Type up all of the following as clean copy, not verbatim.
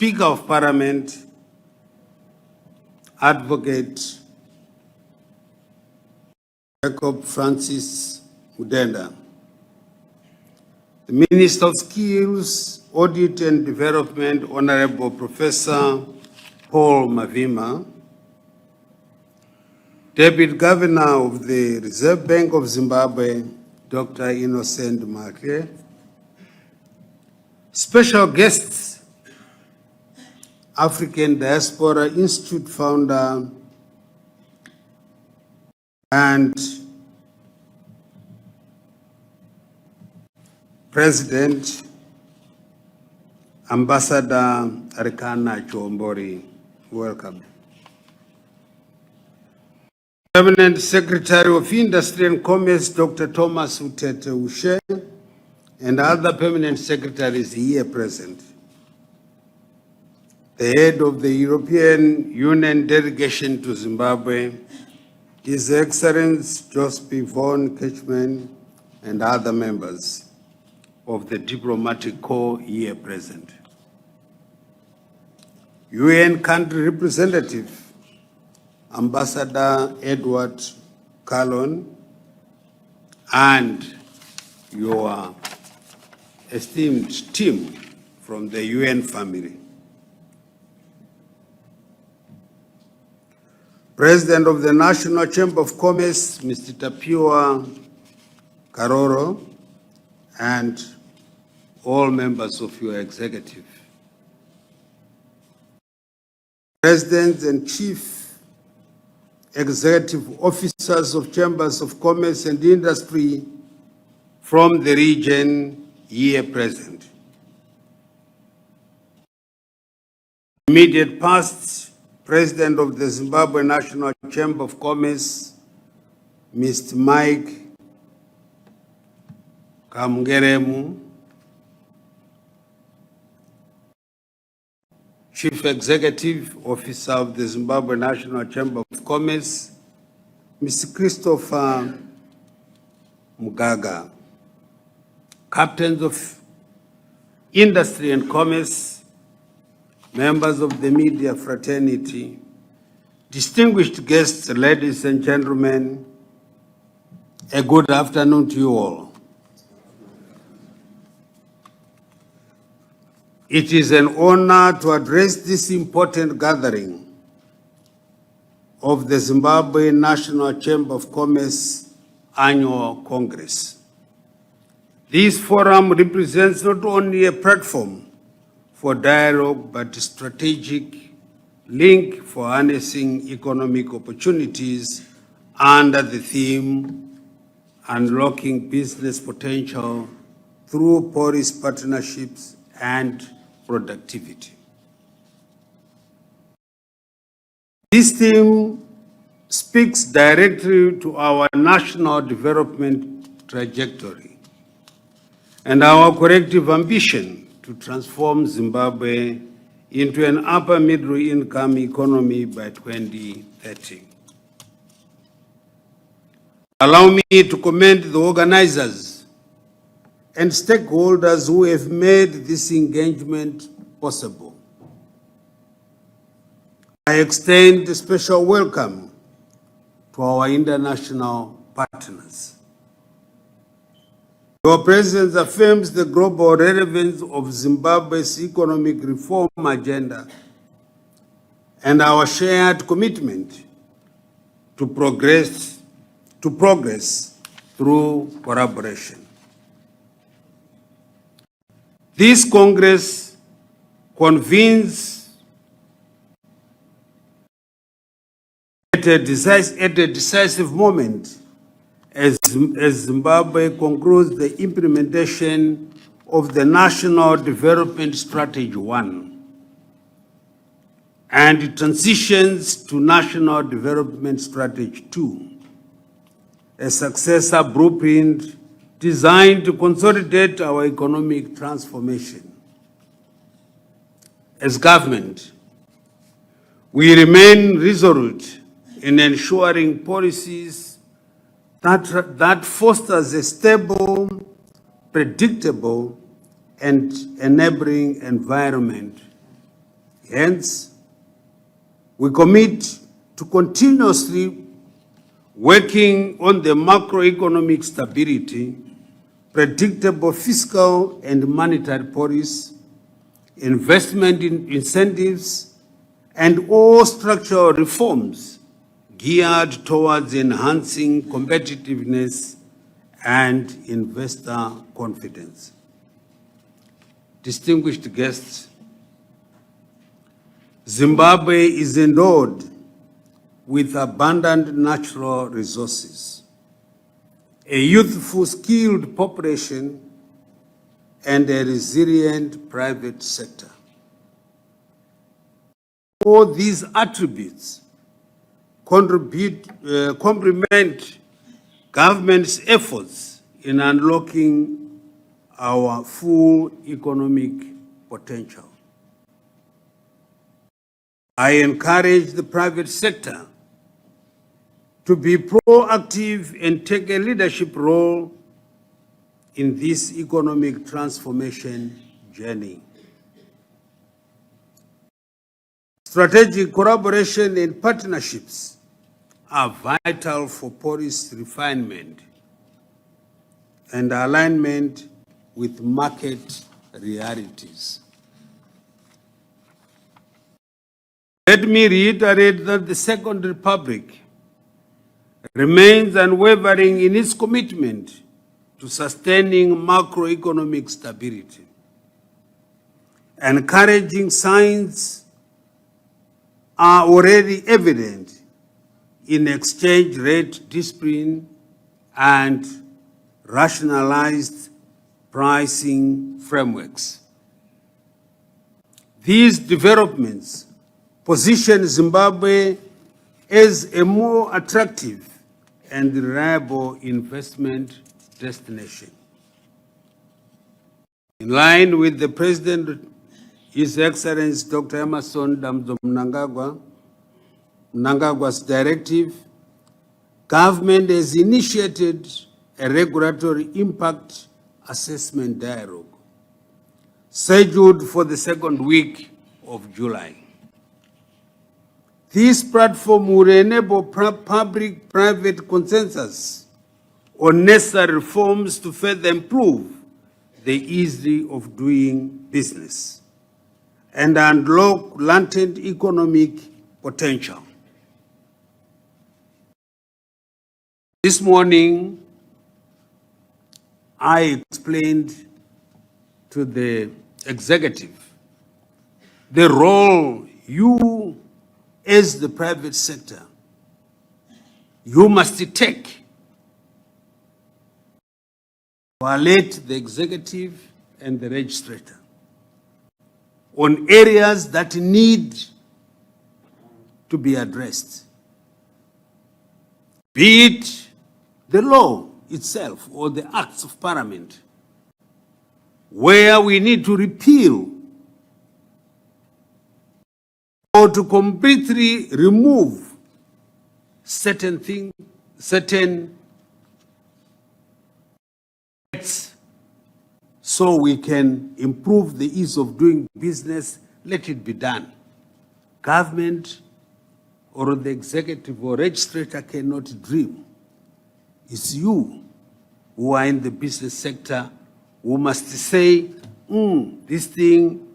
Speaker of Parliament, Advocate Jacob Francis Mudenda, the Minister of Skills, Audit and Development, Honorable Professor Paul Mavima, Deputy Governor of the Reserve Bank of Zimbabwe, Dr. Innocent Makle, special guests, African Diaspora Institute founder and President, Ambassador Arikana Chombori, welcome. Permanent Secretary of Industry and Commerce, Dr. Thomas Utete Ushe, and other permanent secretaries here present. The head of the European Union delegation to Zimbabwe, His Excellency Joseph von Ketchman, and other members of the diplomatic corps here present. UN country representative, Ambassador Edward Callon, and your esteemed team from the UN family. President of the National Chamber of Commerce, Mr. Tapiwa Karoro, and all members of your executive. Presidents and chief executive officers of chambers of commerce and industry from the region here present. Immediate past President of the Zimbabwe National Chamber of Commerce, Mr. Mike Kamgeremu, Chief Executive Officer of the Zimbabwe National Chamber of Commerce, Mr. Christopher Mugaga, Captains of Industry and Commerce, members of the media fraternity, distinguished guests, ladies and gentlemen, a good afternoon to you all. It is an honor to address this important gathering of the Zimbabwe National Chamber of Commerce Annual Congress. This forum represents not only a platform for dialogue, but a strategic link for harnessing economic opportunities under the theme Unlocking Business Potential through Policy Partnerships and Productivity. This theme speaks directly to our national development trajectory and our collective ambition to transform Zimbabwe into an upper middle income economy by 2030. Allow me to commend the organizers and stakeholders who have made this engagement possible. I extend a special welcome to our international partners. Your presence affirms the global relevance of Zimbabwe's economic reform agenda and our shared commitment to progress through collaboration. This Congress convenes at a decisive moment as Zimbabwe concludes the implementation of the National Development Strategy 1 and transitions to National Development Strategy 2, a successor blueprint designed to consolidate our economic transformation. As government, we remain resolute in ensuring policies that fosters a stable, predictable, and enabling environment Hence, we commit to continuously working on the macroeconomic stability, predictable fiscal and monetary policy, investment in incentives, and all structural reforms geared towards enhancing competitiveness and investor confidence. Distinguished guests, Zimbabwe is endowed with abundant natural resources, a youthful, skilled population, and a resilient private sector. All these attributes complement government's efforts in unlocking our full economic potential. I encourage the private sector to be proactive and take a leadership role in this economic transformation journey. Strategic collaboration and partnerships are vital for policy refinement and alignment with market realities. Let me reiterate that the Second Republic remains unwavering in its commitment to sustaining macroeconomic stability. Encouraging signs are already evident in exchange rate discipline and rationalized pricing frameworks. These developments position Zimbabwe as a more attractive and reliable investment destination. In line with the President, His Excellency Dr. Emmerson Mnangagwa's directive, government has initiated a regulatory impact assessment dialogue scheduled for the second week of July. This platform will enable public-private consensus on necessary reforms to further improve the ease of doing business and unlock latent economic potential. This morning, I explained to the executive the role you, as the private sector, you must take to alert the executive and the registrator on areas that need to be addressed, be it the law itself or the acts of parliament, where we need to repeal or to completely remove certain things, certain acts, so we can improve the ease of doing business. Let it be done. Government or the executive or registrator cannot dream. It's you who are in the business sector who must say, this thing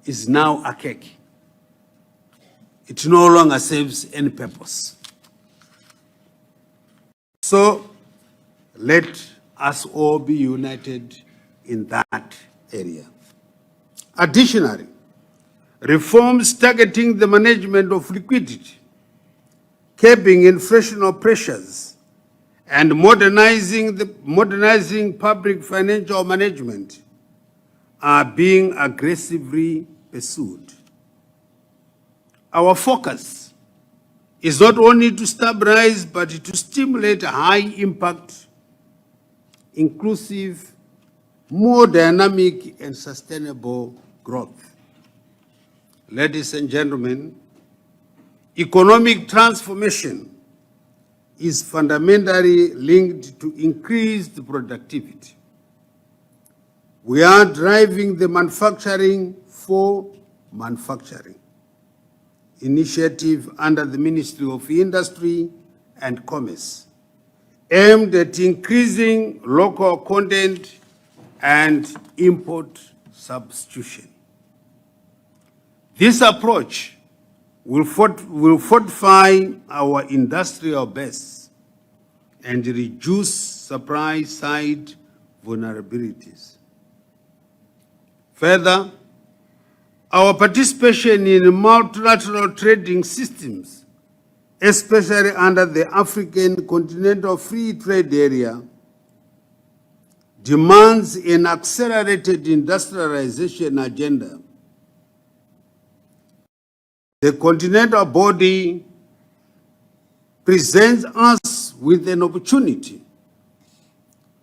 is now archaic. It no longer serves any purpose. So let us all be united in that area. Additionally, reforms targeting the management of liquidity, curbing inflationary pressures, and modernizing public financial management are being aggressively pursued. Our focus is not only to stabilize, but to stimulate high-impact, inclusive, more dynamic, and sustainable growth. Ladies and gentlemen, economic transformation is fundamentally linked to increased productivity. We are driving the manufacturing for manufacturing, initiative under the Ministry of Industry and Commerce, aimed at increasing local content and import substitution. This approach will fortify our industrial base and reduce supply-side vulnerabilities. Further, our participation in multilateral trading systems, especially under the African Continental Free Trade Area, demands an accelerated industrialization agenda. The continental body presents us with an opportunity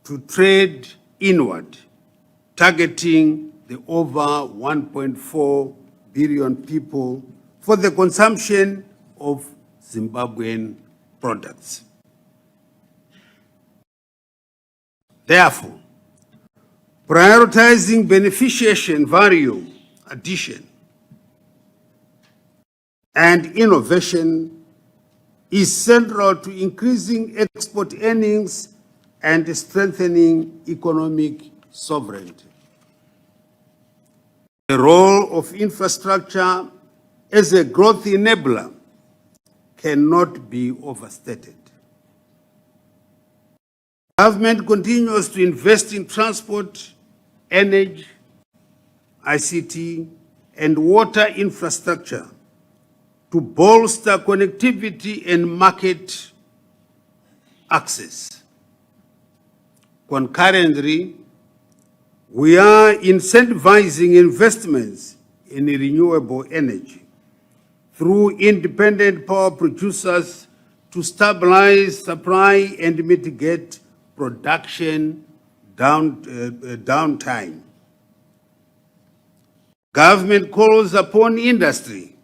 to trade inward, targeting the over 1.4 billion people for the consumption of Zimbabwean products. Therefore, prioritizing beneficiation, value addition, and innovation is central to increasing export earnings and strengthening economic sovereignty. The role of infrastructure as a growth enabler cannot be overstated. Government continues to invest in transport, energy, ICT, and water infrastructure to bolster connectivity and market access. Concurrently, we are incentivizing investments in renewable energy through independent power producers to stabilize supply and mitigate production downtime. Government calls upon industry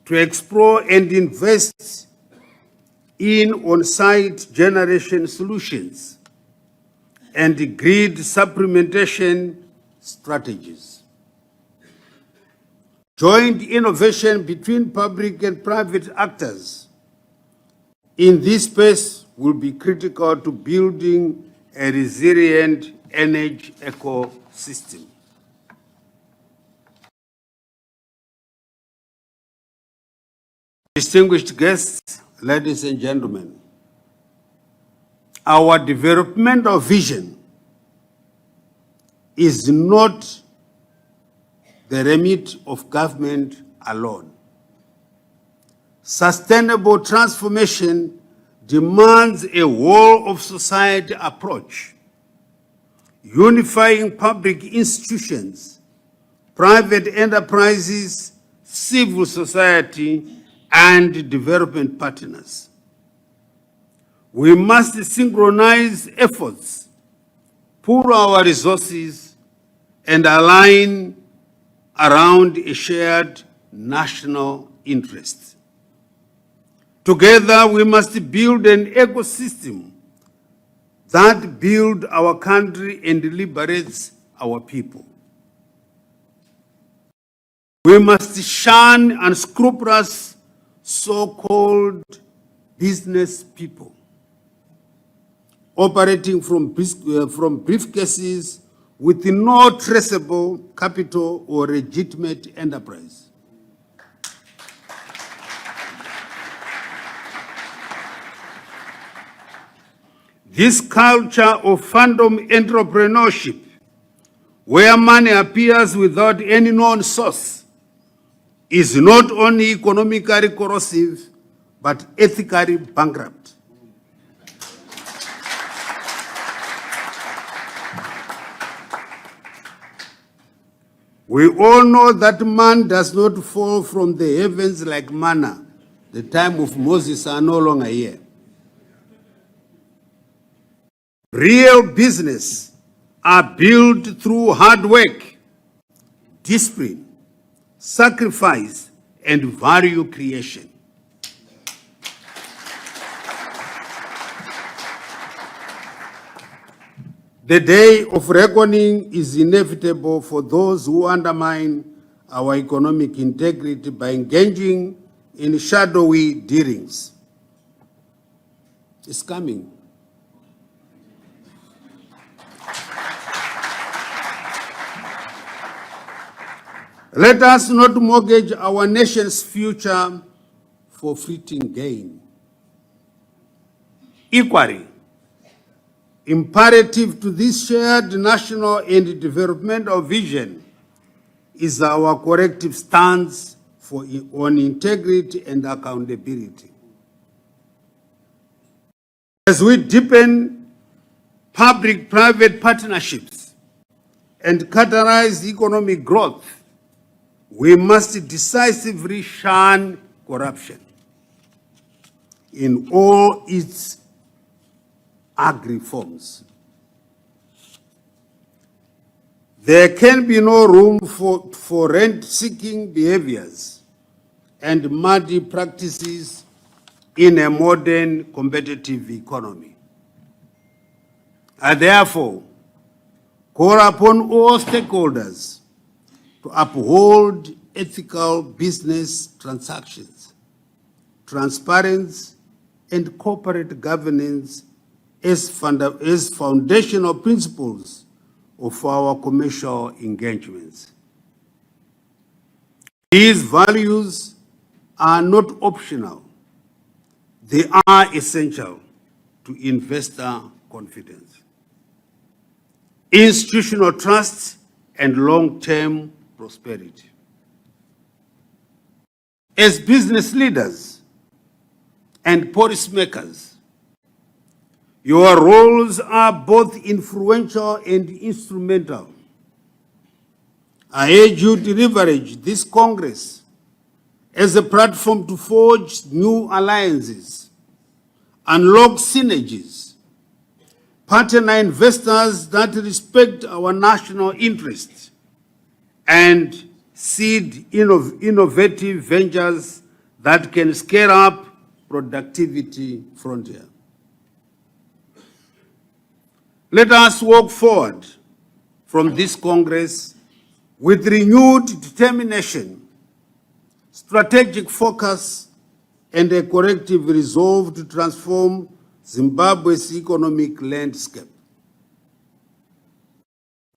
to explore and invest in on-site generation solutions and grid supplementation strategies. Joint innovation between public and private actors in this space will be critical to building a resilient energy ecosystem. Distinguished guests, ladies and gentlemen, our developmental vision is not the remit of government alone. Sustainable transformation demands a whole of society approach, unifying public institutions, private enterprises, civil society, and development partners. We must synchronize efforts, pool our resources, and align around a shared national interest. Together, we must build an ecosystem that builds our country and liberates our people. We must shun unscrupulous so-called business people operating from briefcases with no traceable capital or legitimate enterprise. This culture of phantom entrepreneurship, where money appears without any known source, is not only economically corrosive, but ethically bankrupt. We all know that man does not fall from the heavens like manna. The time of Moses are no longer here. Real business are built through hard work, discipline, sacrifice, and value creation. The day of reckoning is inevitable for those who undermine our economic integrity by engaging in shadowy dealings. It's coming. Let us not mortgage our nation's future for fleeting gain. Equally, imperative to this shared national and developmental vision is our collective stance on integrity and accountability. As we deepen public-private partnerships and catalyze economic growth, we must decisively shun corruption in all its ugly forms. There can be no room for rent-seeking behaviors and muddy practices in a modern competitive economy. I therefore call upon all stakeholders to uphold ethical business transactions, transparency, and corporate governance as foundational principles of our commercial engagements. These values are not optional. They are essential to investor confidence, institutional trust, and long-term prosperity. As business leaders and policymakers, your roles are both influential and instrumental. I urge you to leverage this Congress as a platform to forge new alliances, unlock synergies, partner investors that respect our national interests, and seed innovative ventures that can scale up productivity frontier. Let us walk forward from this Congress with renewed determination, strategic focus, and a collective resolve to transform Zimbabwe's economic landscape.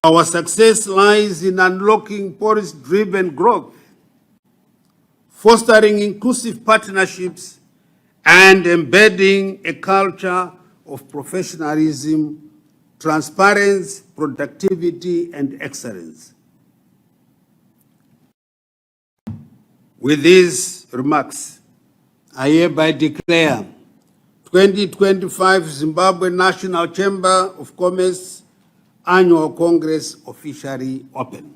Our success lies in unlocking policy-driven growth, fostering inclusive partnerships, and embedding a culture of professionalism, transparency, productivity, and excellence. With these remarks, I hereby declare 2025 Zimbabwe National Chamber of Commerce Annual Congress officially open.